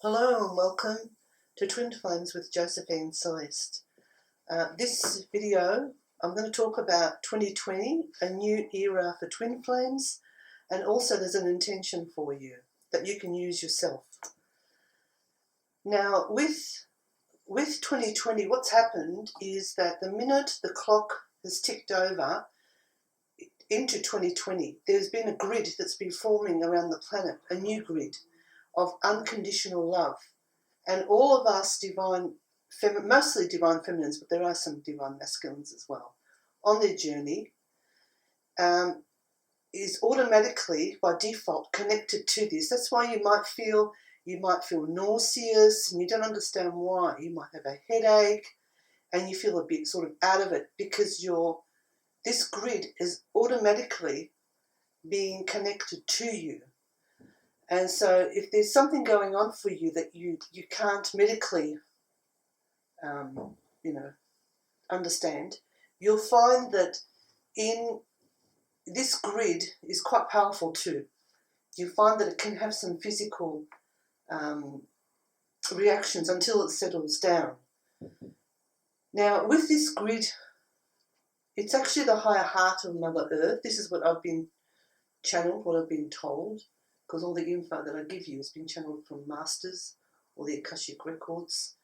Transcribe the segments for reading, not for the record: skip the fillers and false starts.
Hello and welcome to Twin Flames with Josephine and Celeste. This video I'm going to talk about 2020, a new era for Twin Flames, and also there's an intention for you that you can use yourself. Now with 2020, what's happened is that the minute the clock has ticked over into 2020, there's been a grid that's been forming around the planet, a new grid of unconditional love. And all of us mostly divine feminines, but there are some divine masculines as well, on their journey, is automatically, by default, connected to this. That's why you might feel nauseous and you don't understand why. You might have a headache and you feel a bit sort of out of it because this grid is automatically being connected to you. And so if there's something going on for you that you can't medically, understand, you'll find that in this grid is quite powerful too. You find that it can have some physical reactions until it settles down. Now, with this grid, it's actually the higher heart of Mother Earth. This is what I've been channeled, what I've been told, because all the info that I give you has been channeled from masters or the Akashic records.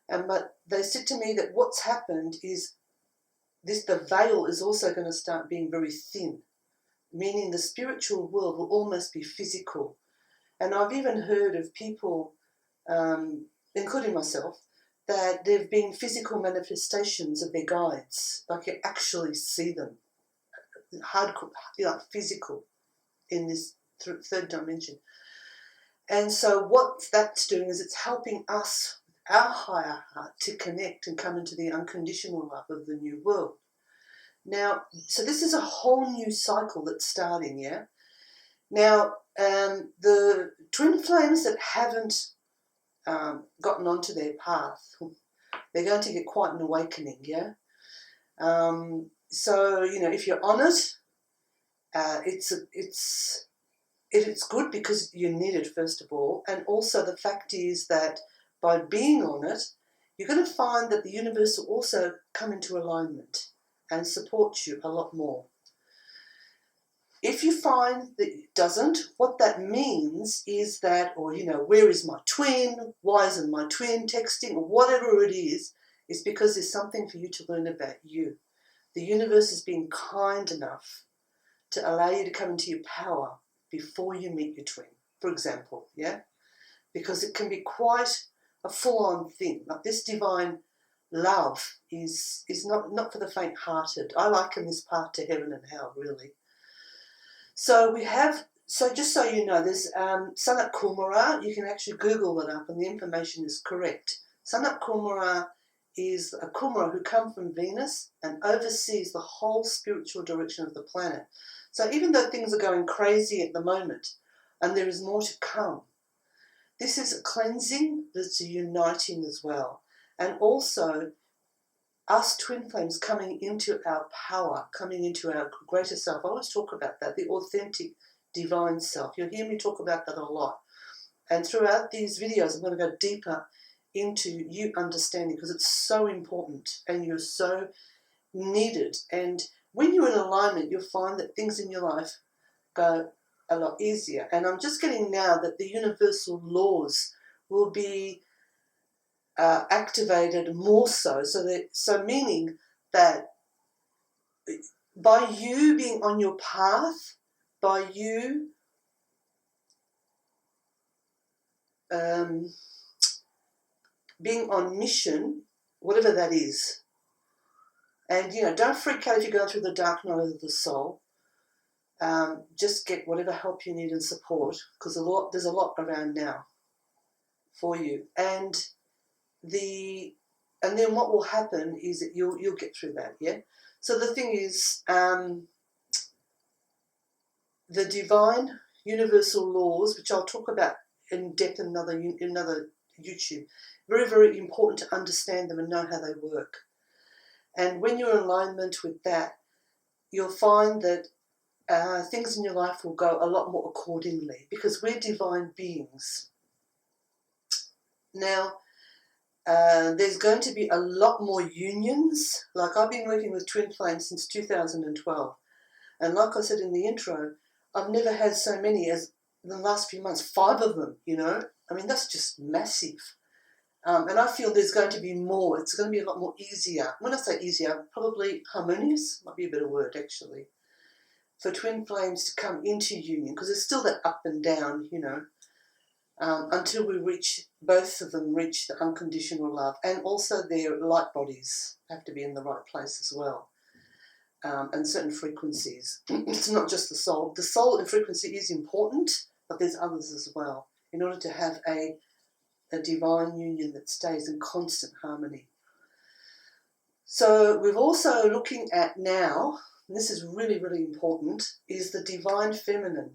But they said to me that what's happened is the veil is also going to start being very thin, meaning the spiritual world will almost be physical. And I've even heard of people, including myself, that there have been physical manifestations of their guides, like you actually see them, hardcore, physical in this third dimension. And so what that's doing is it's helping us, our higher heart, to connect and come into the unconditional love of the new world. Now, so this is a whole new cycle that's starting, yeah? Now, the twin flames that haven't gotten onto their path, they're going to get quite an awakening, yeah? So, if you're on it, it's good because you need it, first of all. And also the fact is that by being on it, you're going to find that the universe will also come into alignment and support you a lot more. If you find that it doesn't, what that means is that, where is my twin? Why isn't my twin texting? Or whatever it is because there's something for you to learn about you. The universe has been kind enough to allow you to come into your power before you meet your twin, for example, yeah? Because it can be quite a full-on thing. Like this divine love is not for the faint-hearted. I liken this path to heaven and hell, really. So just so you know, there's Sanat Kumara. You can actually Google it up and the information is correct. Sanat Kumara is a Kumara who come from Venus and oversees the whole spiritual direction of the planet. So even though things are going crazy at the moment and there is more to come, this is a cleansing, that's a uniting as well. And also us twin flames coming into our power, coming into our greater self. I always talk about that, the authentic divine self. You'll hear me talk about that a lot. And throughout these videos, I'm going to go deeper into you understanding because it's so important and you're so needed. And when you're in alignment, you'll find that things in your life go a lot easier. And I'm just getting now that the universal laws will be activated more so meaning that by you being on your path, by you being on mission, whatever that is, and don't freak out if you're going through the dark night of the soul. Just get whatever help you need and support, because there's a lot around now for you. And then what will happen is that you'll get through that, yeah? So the thing is, the divine universal laws, which I'll talk about in depth in another YouTube, very, very important to understand them and know how they work. And when you're in alignment with that, you'll find that things in your life will go a lot more accordingly because we're divine beings. Now, there's going to be a lot more unions. Like, I've been working with twin flames since 2012. And like I said in the intro, I've never had so many as in the last few months, 5 of them, you know. I mean, that's just massive. And I feel there's going to be more. It's going to be a lot more easier. When I say easier, probably harmonious, might be a better word actually, for twin flames to come into union, because there's still that up and down, you know, until we reach, both of them reach the unconditional love. And also their light bodies have to be in the right place as well. And certain frequencies. It's not just the soul. The soul and frequency is important, but there's others as well, in order to have a divine union that stays in constant harmony. So we're also looking at now, and this is really, really important, is the divine feminine.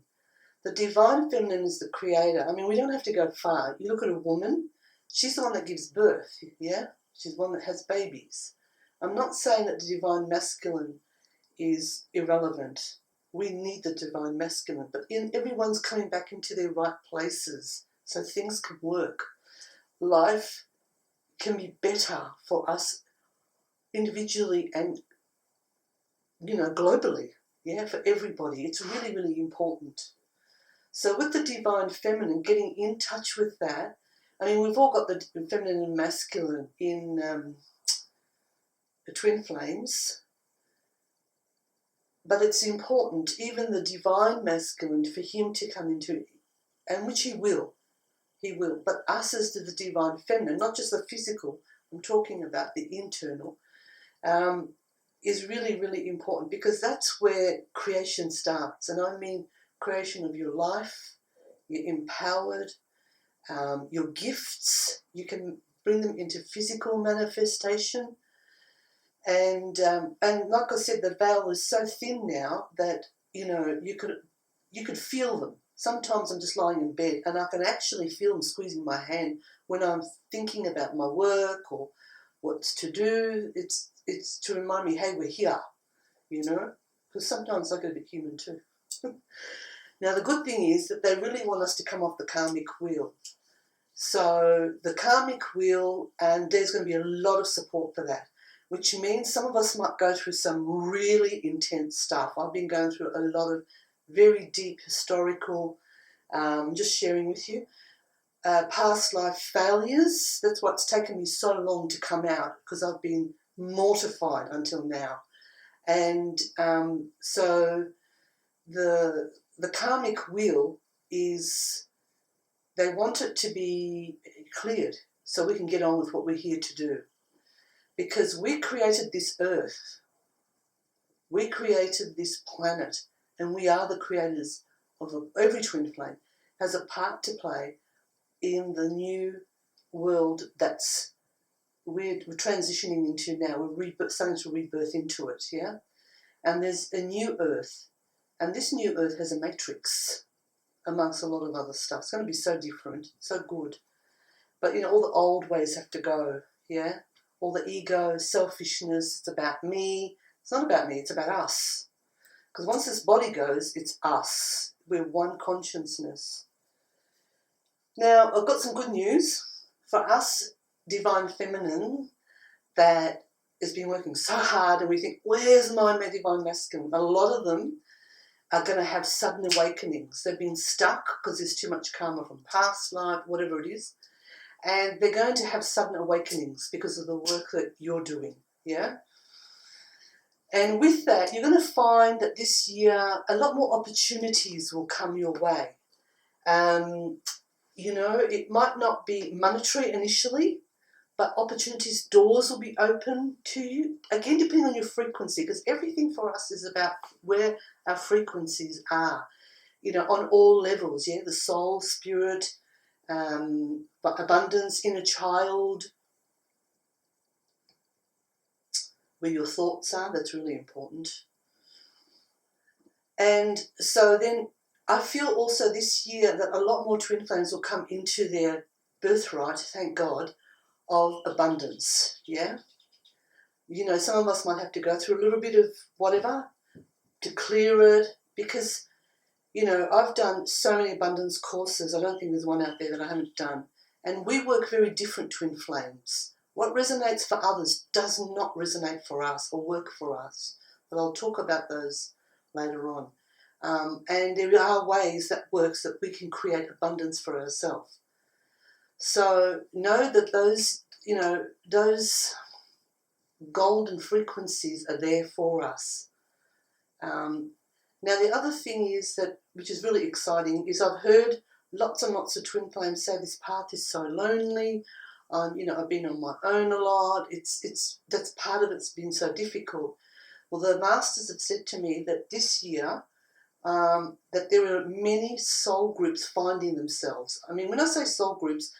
The divine feminine is the creator. I mean, we don't have to go far. You look at a woman, she's the one that gives birth, yeah? She's the one that has babies. I'm not saying that the divine masculine is irrelevant. We need the divine masculine, but everyone's coming back into their right places so things can work. Life can be better for us individually and, you know, globally, yeah, for everybody. It's really, really important. So with the divine feminine, getting in touch with that, I mean, we've all got the feminine and masculine in the twin flames, but it's important, even the divine masculine, for him to come into it, and which he will, but us as to the divine feminine, not just the physical, I'm talking about the internal, is really, really important, because that's where creation starts. And I mean creation of your life. You're empowered, your gifts, you can bring them into physical manifestation. And like I said, the veil is so thin now that, you know, you could feel them. Sometimes I'm just lying in bed and I can actually feel them squeezing my hand when I'm thinking about my work or what's to do. It's to remind me, hey, we're here, you know, because sometimes I get a bit human too. Now, the good thing is that they really want us to come off the karmic wheel. So the karmic wheel, and there's going to be a lot of support for that, which means some of us might go through some really intense stuff. I've been going through a lot of very deep historical, just sharing with you, past life failures. That's what's taken me so long to come out, because I've been mortified until now. And so the karmic wheel is, they want it to be cleared so we can get on with what we're here to do. Because we created this earth, we created this planet, and we are the creators of every twin flame has a part to play in the new world that's we're transitioning into now. We're starting to rebirth into it, yeah? And there's a new earth, and this new earth has a matrix amongst a lot of other stuff. It's going to be so different, so good. But, you know, all the old ways have to go, yeah? All the ego, selfishness, it's about me. It's not about me, it's about us. Because once this body goes, it's us. We're one consciousness. Now, I've got some good news for us, divine feminine, that has been working so hard, and we think, where's my divine masculine? A lot of them are going to have sudden awakenings. They've been stuck because there's too much karma from past life, whatever it is. And they're going to have sudden awakenings because of the work that you're doing, yeah? And with that, you're going to find that this year a lot more opportunities will come your way. You know, it might not be monetary initially, but opportunities, doors will be open to you. Again, depending on your frequency, because everything for us is about where our frequencies are, you know, on all levels, yeah? The soul, spirit, abundance, inner child, where your thoughts are, that's really important. And so then I feel also this year that a lot more twin flames will come into their birthright, thank God, of abundance, yeah? You know, some of us might have to go through a little bit of whatever to clear it, because, you know, I've done so many abundance courses. I don't think there's one out there that I haven't done. And we work very different, twin flames. What resonates for others does not resonate for us or work for us. But I'll talk about those later on. And there are ways that works that we can create abundance for ourselves. So know that those, those golden frequencies are there for us. Now the other thing is that, which is really exciting, is I've heard lots and lots of twin flames say this path is so lonely. I've been on my own a lot. That's part of it's been so difficult. Well, the masters have said to me that this year that there are many soul groups finding themselves. I mean, when I say soul groups,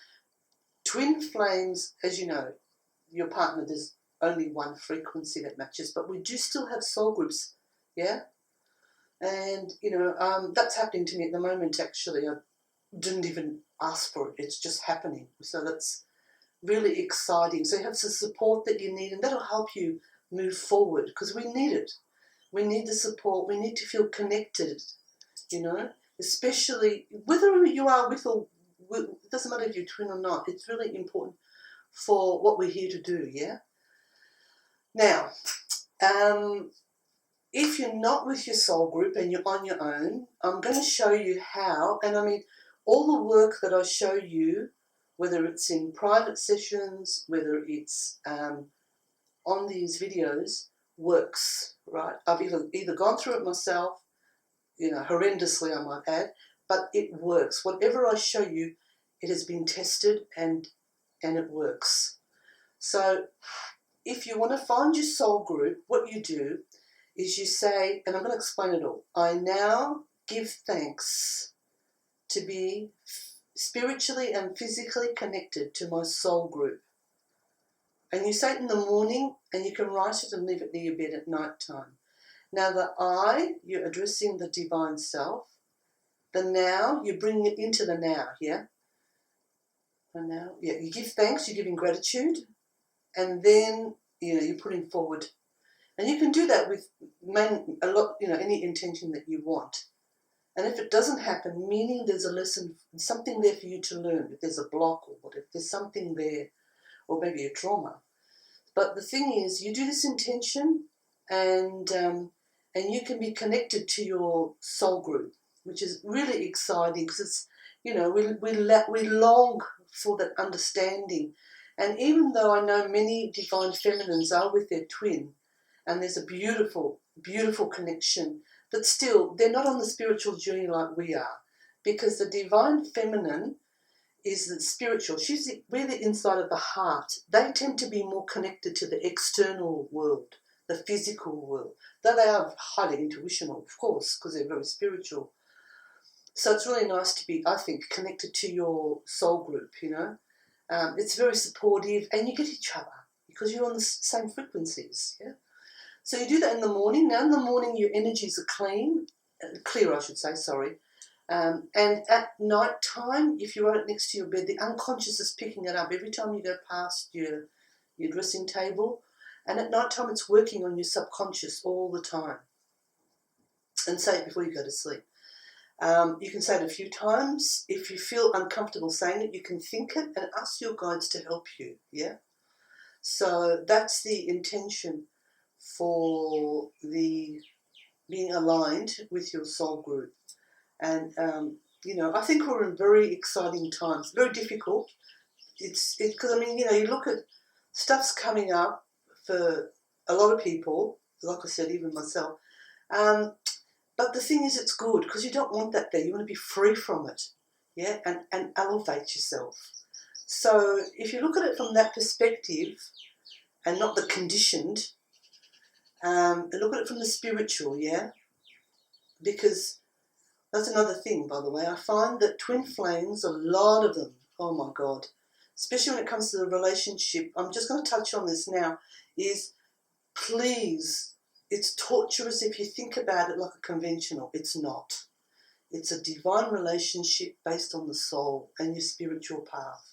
twin flames, as you know, your partner, there's only one frequency that matches, but we do still have soul groups, yeah? And, that's happening to me at the moment, actually. I didn't even ask for it. It's just happening. So that's really exciting. So you have the support that you need, and that'll help you move forward, because we need it. We need the support. We need to feel connected, especially whether you are with or with, it doesn't matter if you're twin or not. It's really important for what we're here to do, yeah? Now, if you're not with your soul group and you're on your own, I'm going to show you how. And I mean, all the work that I show you, whether it's in private sessions, whether it's on these videos, works, right? I've either gone through it myself, horrendously I might add, but it works. Whatever I show you, it has been tested and it works. So if you want to find your soul group, what you do is you say, and I'm going to explain it all, I now give thanks to be spiritually and physically connected to my soul group. And you say it in the morning, and you can write it and leave it near your bed at night time. Now the I, you're addressing the divine self. The now, you bring it into the now, yeah? And now, yeah, you give thanks, you're giving gratitude, and then, you're putting forward. And you can do that with any intention that you want. And if it doesn't happen, meaning there's a lesson, something there for you to learn, if there's a block or whatever, there's something there, or maybe a trauma. But the thing is, you do this intention, and you can be connected to your soul group, which is really exciting, because it's, we long for that understanding. And even though I know many divine feminines are with their twin, and there's a beautiful, beautiful connection, but still, they're not on the spiritual journey like we are, because the divine feminine is the spiritual. We're the inside of the heart. They tend to be more connected to the external world, the physical world, though they are highly intuitional, of course, because they're very spiritual. So it's really nice to be, I think, connected to your soul group, It's very supportive, and you get each other because you're on the same frequencies, yeah? So you do that in the morning. Now in the morning your energies are clear I should say, sorry. And at night time, if you're right next to your bed, the unconscious is picking it up every time you go past your dressing table. And at night time it's working on your subconscious all the time. And say it before you go to sleep. You can say it a few times. If you feel uncomfortable saying it, you can think it and ask your guides to help you, yeah? So that's the intention for the being aligned with your soul group. And, I think we're in very exciting times, very difficult. It's because, you look at stuff's coming up for a lot of people, like I said, even myself. But the thing is, it's good, because you don't want that there. You want to be free from it, yeah, and elevate yourself. So if you look at it from that perspective and not the conditioned, and look at it from the spiritual, yeah, because that's another thing, by the way. I find that twin flames, a lot of them, oh my God, especially when it comes to the relationship, I'm just going to touch on this now, is please, it's torturous if you think about it like a conventional. It's not. It's a divine relationship based on the soul and your spiritual path.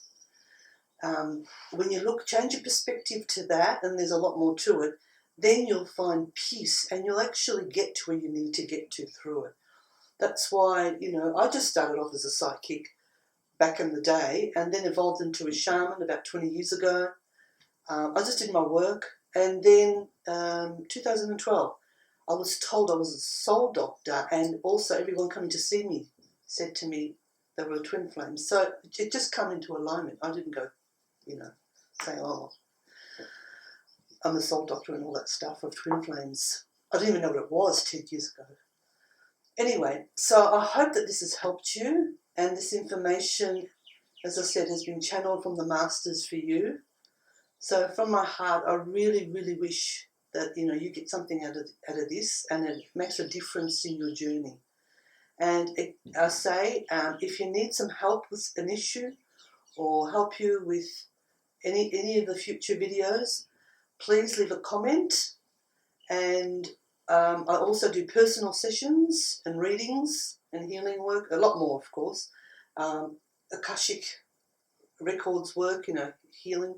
When you change your perspective to that, and there's a lot more to it, then you'll find peace, and you'll actually get to where you need to get to through it. That's why, I just started off as a psychic, back in the day, and then evolved into a shaman about 20 years ago. I just did my work, and then 2012, I was told I was a soul doctor, and also everyone coming to see me said to me they were twin flames. So it just come into alignment. I didn't go, saying, oh, I'm a soul doctor and all that stuff of twin flames. I didn't even know what it was 10 years ago. Anyway, so I hope that this has helped you, and this information, as I said, has been channeled from the masters for you. So from my heart, I really, really wish that, you get something out of this, and it makes a difference in your journey. And I say, if you need some help with an issue or help you with any of the future videos, please leave a comment. And I also do personal sessions and readings and healing work, a lot more, of course. Akashic records work, healing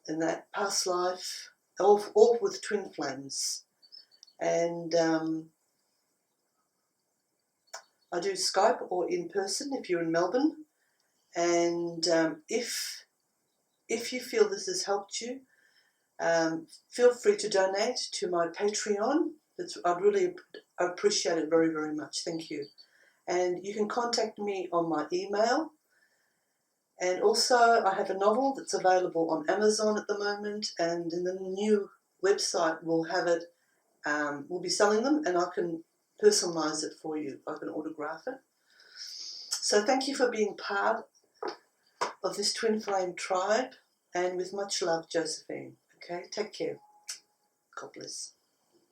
in that past life, all with twin flames. And I do Skype or in person if you're in Melbourne. And if you feel this has helped you, feel free to donate to my Patreon. I'd really appreciate it very, very much. Thank you. And you can contact me on my email. And also I have a novel that's available on Amazon at the moment, and in the new website we'll have it, we'll be selling them, and I can personalise it for you. I can autograph it. So thank you for being part of this twin flame tribe, and with much love, Josephine. Okay, take care. God bless.